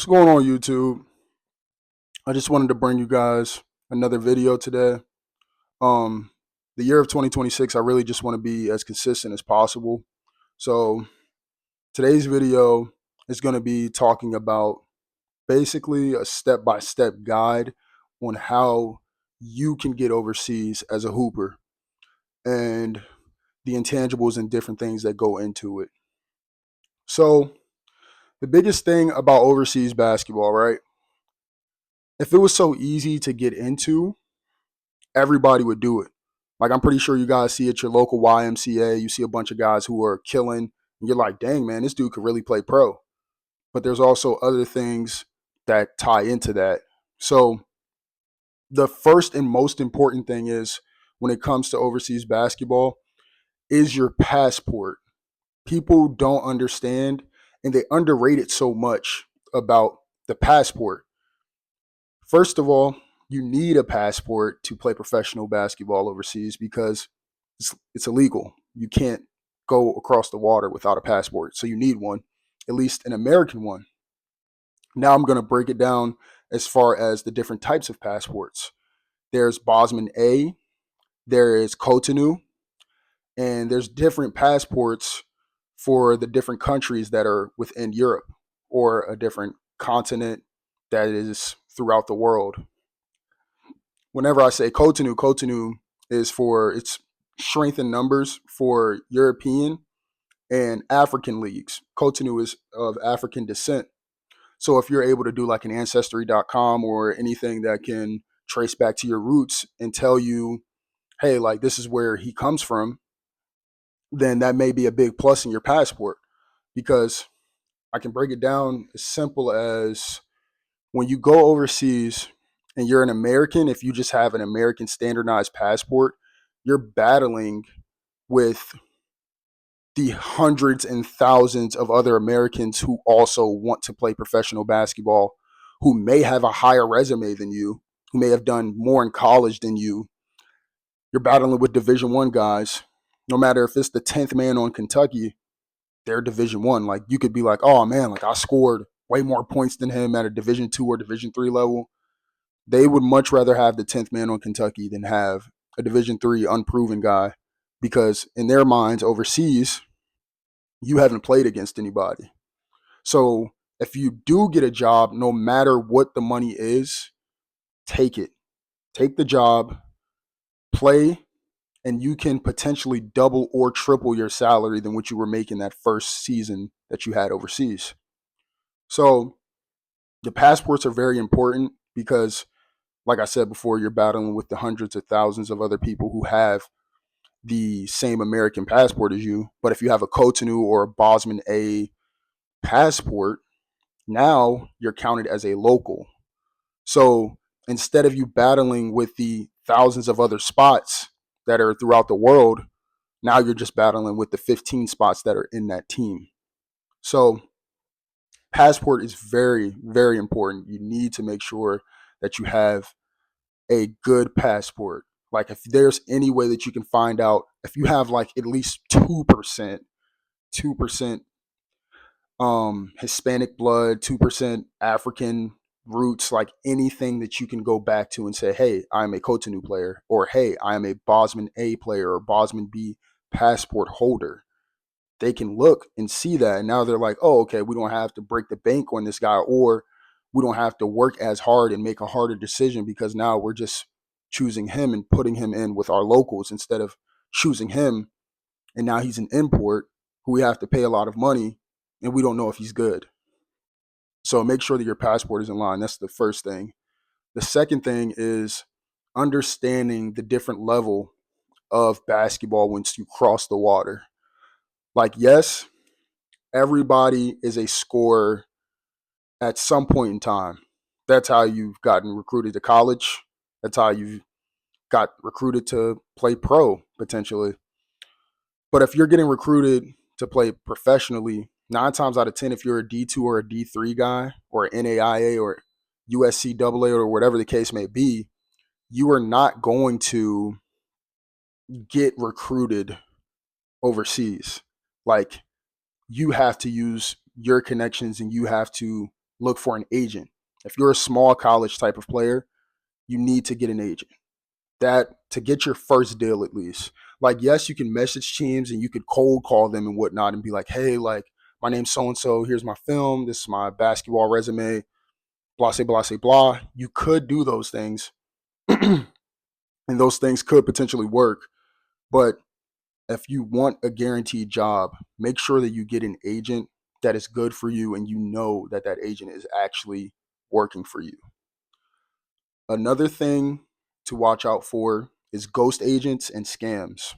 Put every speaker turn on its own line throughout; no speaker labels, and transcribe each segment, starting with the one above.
What's going on, YouTube? I just wanted to bring you guys another video today. Um, the year of 2026, I really just want to be as consistent as possible. So today's video is going to be talking about basically a step-by-step guide on how you can get overseas as a hooper and the intangibles and different things that go into it. So the biggest thing about overseas basketball, right? If it was so easy to get into, everybody would do it. Like, I'm pretty sure you guys see at your local YMCA, you see a bunch of guys who are killing, and you're like, dang, man, this dude could really play pro. But there's also other things that tie into that. So, the first and most important thing is when it comes to overseas basketball is your passport. People don't understand and they underrate it so much about the passport. First of all, you need a passport to play professional basketball overseas because it's illegal. You can't go across the water without a passport. So you need one, at least an American one. Now I'm going to break it down as far as the different types of passports. There's Bosman A, there is Cotonou, and there's different passports for the different countries that are within Europe or a different continent that is throughout the world. Whenever I say Cotonou, Cotonou is for its strength in numbers for European and African leagues. Cotonou is of African descent. So if you're able to do like an ancestry.com or anything that can trace back to your roots and tell you, hey, like this is where he comes from, then that may be a big plus in your passport because I can break it down as simple as when you go overseas and you're an American, if you just have an American standardized passport, you're battling with the hundreds and thousands of other Americans who also want to play professional basketball, who may have a higher resume than you, who may have done more in college than you. You're battling with Division One guys. No matter if it's the 10th man on Kentucky, they're Division One. Like you could be like, oh man, like I scored way more points than him at a Division Two or Division Three level. They would much rather have the 10th man on Kentucky than have a Division Three unproven guy because in their minds overseas, you haven't played against anybody. So if you do get a job, no matter what the money is, take it. Take the job, play, and you can potentially double or triple your salary than what you were making that first season that you had overseas. So the passports are very important because, like I said before, you're battling with the hundreds of thousands of other people who have the same American passport as you. But if you have a Cotonou or a Bosman A passport, now you're counted as a local. So instead of you battling with the thousands of other spots that are throughout the world, now you're just battling with the 15 spots that are in that team. So passport is very, very important. You need to make sure that you have a good passport. Like if there's any way that you can find out if you have like at least 2% Hispanic blood, 2% African roots, like anything that you can go back to and say, hey, I'm a Cotonou player, or hey, I am a Bosman A player or Bosman B passport holder. They can look and see that. And now they're like, oh, okay, we don't have to break the bank on this guy, or we don't have to work as hard and make a harder decision because now we're just choosing him and putting him in with our locals instead of choosing him. And now he's an import who we have to pay a lot of money and we don't know if he's good. So make sure that your passport is in line. That's the first thing. The second thing is understanding the different level of basketball once you cross the water. Like, yes, everybody is a scorer at some point in time. That's how you've gotten recruited to college. That's how you've got recruited to play pro potentially. But if you're getting recruited to play professionally, 9 times out of 10, if you're a D2 or a D3 guy or an NAIA or USCAA or whatever the case may be, you are not going to get recruited overseas. Like, you have to use your connections and you have to look for an agent. If you're a small college type of player, you need to get an agent. That to get your first deal at least. Like, yes, you can message teams and you could cold call them and whatnot and be like, hey, like, my name's so and so, here's my film, this is my basketball resume, blah, say, blah, say, blah. You could do those things, and those things could potentially work. But if you want a guaranteed job, make sure that you get an agent that is good for you and you know that that agent is actually working for you. Another thing to watch out for is ghost agents and scams.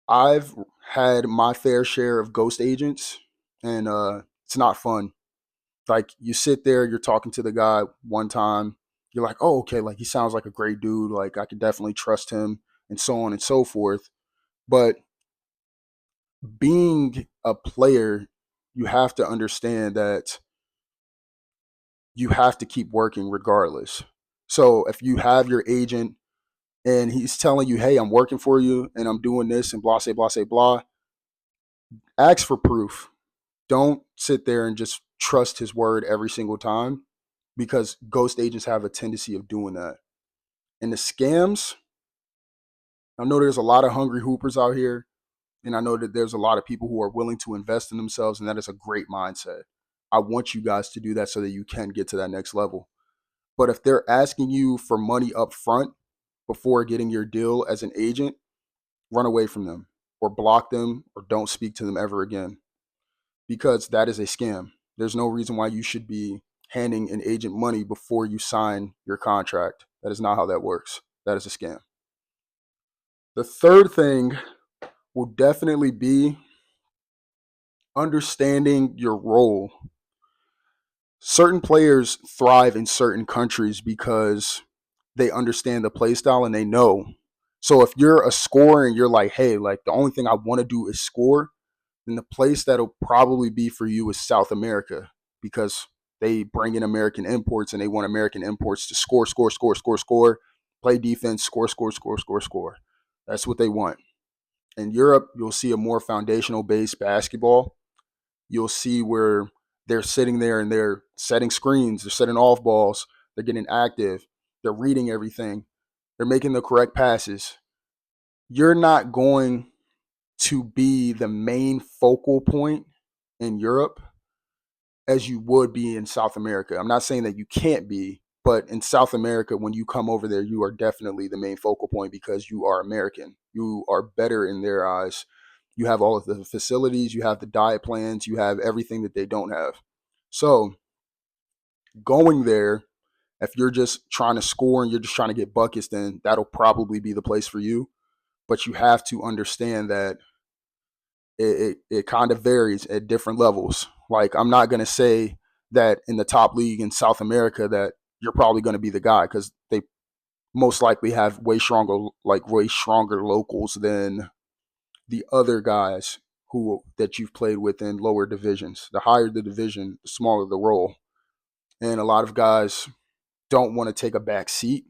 I've had my fair share of ghost agents, and it's not fun. Like, you sit there, you're talking to the guy one time, you're like, oh, okay, like he sounds like a great dude, like I could definitely trust him, and so on and so forth. But being a player, you have to understand that you have to keep working regardless. So if you have your agent and he's telling you, hey, I'm working for you and I'm doing this and blah, say, blah, say, blah, ask for proof. Don't sit there and just trust his word every single time, because ghost agents have a tendency of doing that. And the scams, I know there's a lot of hungry hoopers out here, and I know that there's a lot of people who are willing to invest in themselves, and that is a great mindset. I want you guys to do that so that you can get to that next level. But if they're asking you for money up front before getting your deal as an agent, run away from them or block them or don't speak to them ever again, because that is a scam. There's no reason why you should be handing an agent money before you sign your contract. That is not how that works. That is a scam. The third thing will definitely be understanding your role. Certain players thrive in certain countries because they understand the play style and they know. So if you're a scorer and you're like, hey, like the only thing I want to do is score, then the place that'll probably be for you is South America, because they bring in American imports and they want American imports to score, score, score, score, score, play defense, score, score, score, score, score. That's what they want. In Europe, you'll see a more foundational based basketball. You'll see where they're sitting there and they're setting screens, they're setting off balls, they're getting active, they're reading everything, they're making the correct passes. You're not going to be the main focal point in Europe as you would be in South America. I'm not saying that you can't be, but in South America, when you come over there, you are definitely the main focal point because you are American. You are better in their eyes. You have all of the facilities, you have the diet plans, you have everything that they don't have. So going there, if you're just trying to score and you're just trying to get buckets, then that'll probably be the place for you. But you have to understand that it kind of varies at different levels. Like, I'm not going to say that in the top league in South America that you're probably going to be the guy, because they most likely have way stronger locals than the other guys who that you've played with in lower divisions. The higher the division, the smaller the role. And a lot of guys don't want to take a back seat,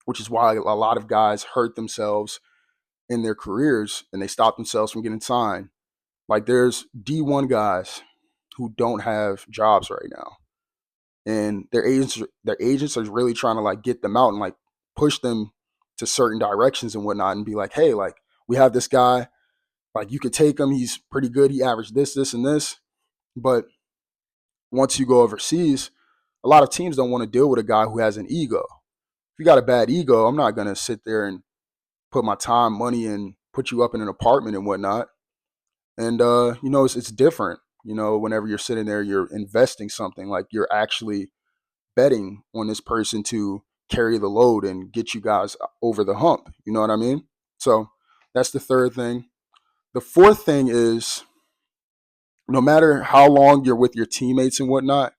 which is why a lot of guys hurt themselves in their careers and they stop themselves from getting signed. Like, there's D1 guys who don't have jobs right now, and their agents are really trying to like get them out and like push them to certain directions and whatnot, and be like, hey, like we have this guy, like you could take him. He's pretty good. He averaged this, this, and this. But once you go overseas, a lot of teams don't want to deal with a guy who has an ego. If you got a bad ego, I'm not gonna sit there and put my time, money, and put you up in an apartment and whatnot. And it's different. Whenever you're sitting there, you're investing something. Like, you're actually betting on this person to carry the load and get you guys over the hump. You know what I mean? So that's the third thing. The fourth thing is, no matter how long you're with your teammates and whatnot,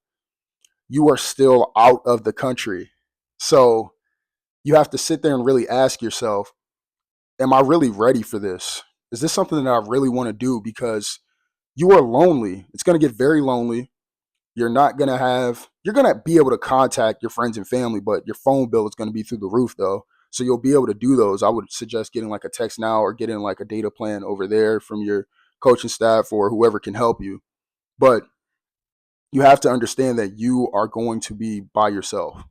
you are still out of the country. So you have to sit there and really ask yourself, am I really ready for this? Is this something that I really want to do? Because you are lonely. It's going to get very lonely. You're going to be able to contact your friends and family, but your phone bill is going to be through the roof though. So you'll be able to do those. I would suggest getting like a text now or getting like a data plan over there from your coaching staff or whoever can help you. But You have to understand that you are going to be by yourself.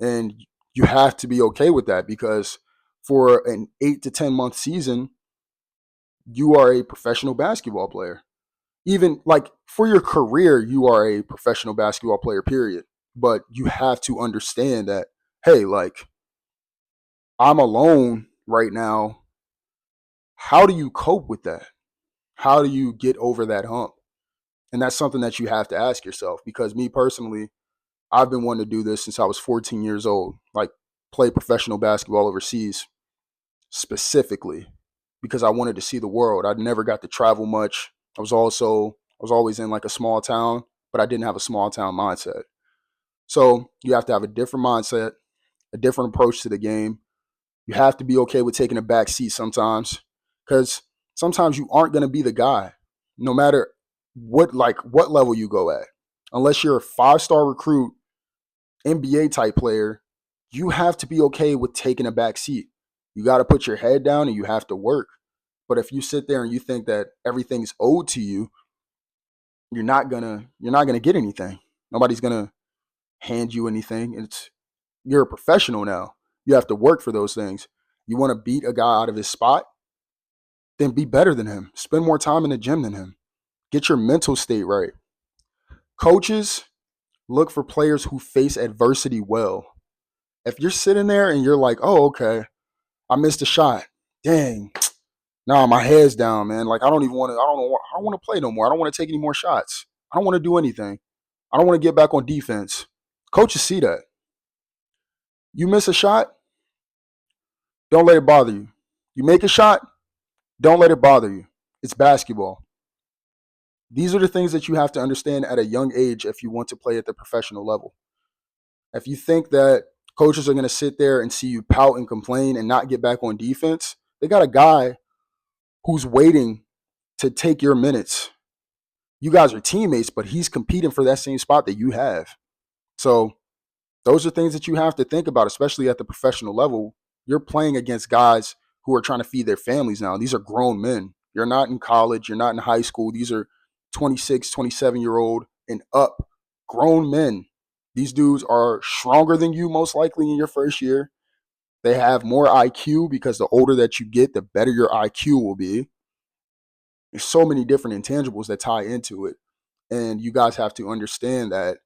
And you have to be okay with that because for an 8 to 10 month season, you are a professional basketball player. Even like for your career, you are a professional basketball player, period. But you have to understand that, hey, like I'm alone right now. How do you cope with that? How do you get over that hump? And that's something that you have to ask yourself because me personally, I've been wanting to do this since I was 14 years old, like play professional basketball overseas specifically because I wanted to see the world. I never got to travel much. I was always in like a small town, but I didn't have a small town mindset. So you have to have a different mindset, a different approach to the game. You have to be okay with taking a back seat sometimes because sometimes you aren't going to be the guy, no matter what level you go at. Unless you're a 5-star recruit, NBA type player, you have to be okay with taking a back seat. You got to put your head down and you have to work. But if you sit there and you think that everything's owed to you, you're not gonna get anything. Nobody's gonna hand you anything. You're a professional now. You have to work for those things. You want to beat a guy out of his spot, then be better than him. Spend more time in the gym than him. Get your mental state right. Coaches look for players who face adversity well. If you're sitting there and you're like, oh, okay, I missed a shot. Dang. Nah, my head's down, man. Like I don't even want to, I don't want to play no more. I don't want to take any more shots. I don't want to do anything. I don't want to get back on defense. Coaches see that. You miss a shot, don't let it bother you. You make a shot, don't let it bother you. It's basketball. These are the things that you have to understand at a young age if you want to play at the professional level. If you think that coaches are going to sit there and see you pout and complain and not get back on defense, they got a guy who's waiting to take your minutes. You guys are teammates, but he's competing for that same spot that you have. So those are things that you have to think about, especially at the professional level. You're playing against guys who are trying to feed their families now. These are grown men. You're not in college. You're not in high school. These are 26, 27-year-old and up grown men. These dudes are stronger than you, most likely in your first year. They have more IQ because the older that you get, the better your IQ will be. There's so many different intangibles that tie into it. And you guys have to understand that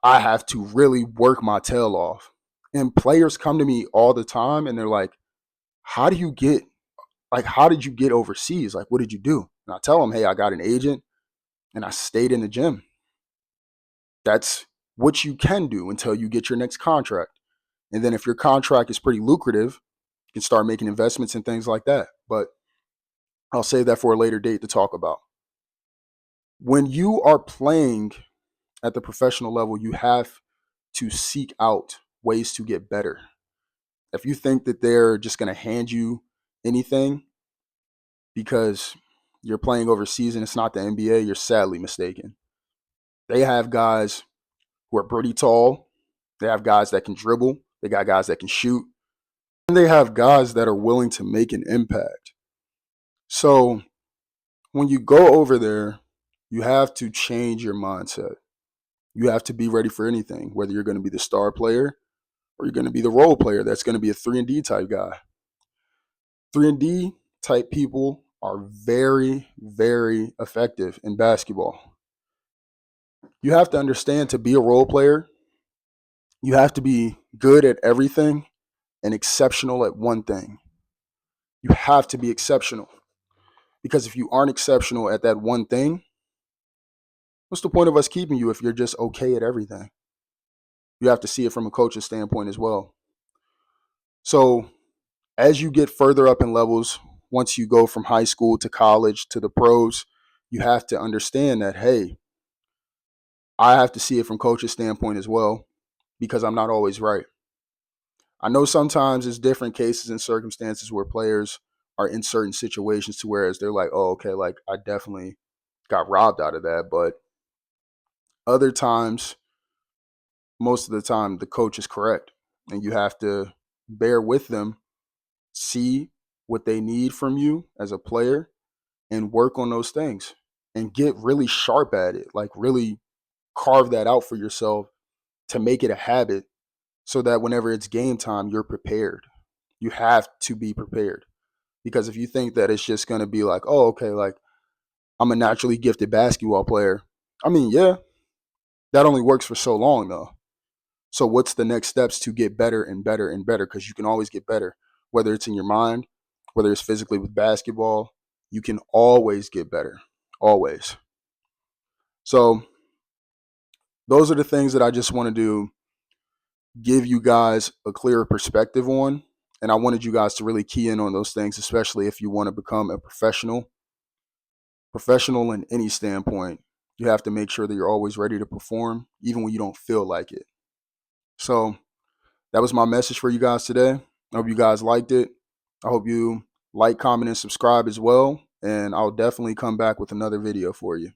I have to really work my tail off. And players come to me all the time and they're like, how do you get, how did you get overseas? Like, what did you do? And I tell them, hey, I got an agent and I stayed in the gym. That's what you can do until you get your next contract. And then if your contract is pretty lucrative, you can start making investments and things like that. But I'll save that for a later date to talk about. When you are playing at the professional level, you have to seek out ways to get better. If you think that they're just going to hand you anything because you're playing overseas and it's not the NBA, you're sadly mistaken. They have guys who are pretty tall. They have guys that can dribble. They got guys that can shoot. And they have guys that are willing to make an impact. So when you go over there, you have to change your mindset. You have to be ready for anything, whether you're going to be the star player or you're going to be the role player that's going to be a 3-and-D type guy. 3-and-D type people are very, very effective in basketball. You have to understand to be a role player, you have to be good at everything and exceptional at one thing. You have to be exceptional because if you aren't exceptional at that one thing, what's the point of us keeping you if you're just okay at everything? You have to see it from a coach's standpoint as well. So as you get further up in levels, once you go from high school to college to the pros, you have to understand that, hey, I have to see it from coach's standpoint as well because I'm not always right. I know sometimes there's different cases and circumstances where players are in certain situations to whereas they're like, oh, okay, like I definitely got robbed out of that. But other times, most of the time, the coach is correct. And you have to bear with them, see what they need from you as a player, and work on those things. and get really sharp at it. Like really carve that out for yourself to make it a habit so that whenever it's game time, you're prepared. You have to be prepared. Because if you think that it's just going to be like, oh, okay, like I'm a naturally gifted basketball player. I mean, yeah, that only works for so long though. So what's the next steps to get better and better and better? Because you can always get better, whether it's in your mind, whether it's physically with basketball, you can always get better, always. So those are the things that I just want to give you guys a clearer perspective on. And I wanted you guys to really key in on those things, especially if you want to become a professional. Professional in any standpoint, you have to make sure that you're always ready to perform, even when you don't feel like it. So that was my message for you guys today. I hope you guys liked it. I hope you like, comment, and subscribe as well. And I'll definitely come back with another video for you.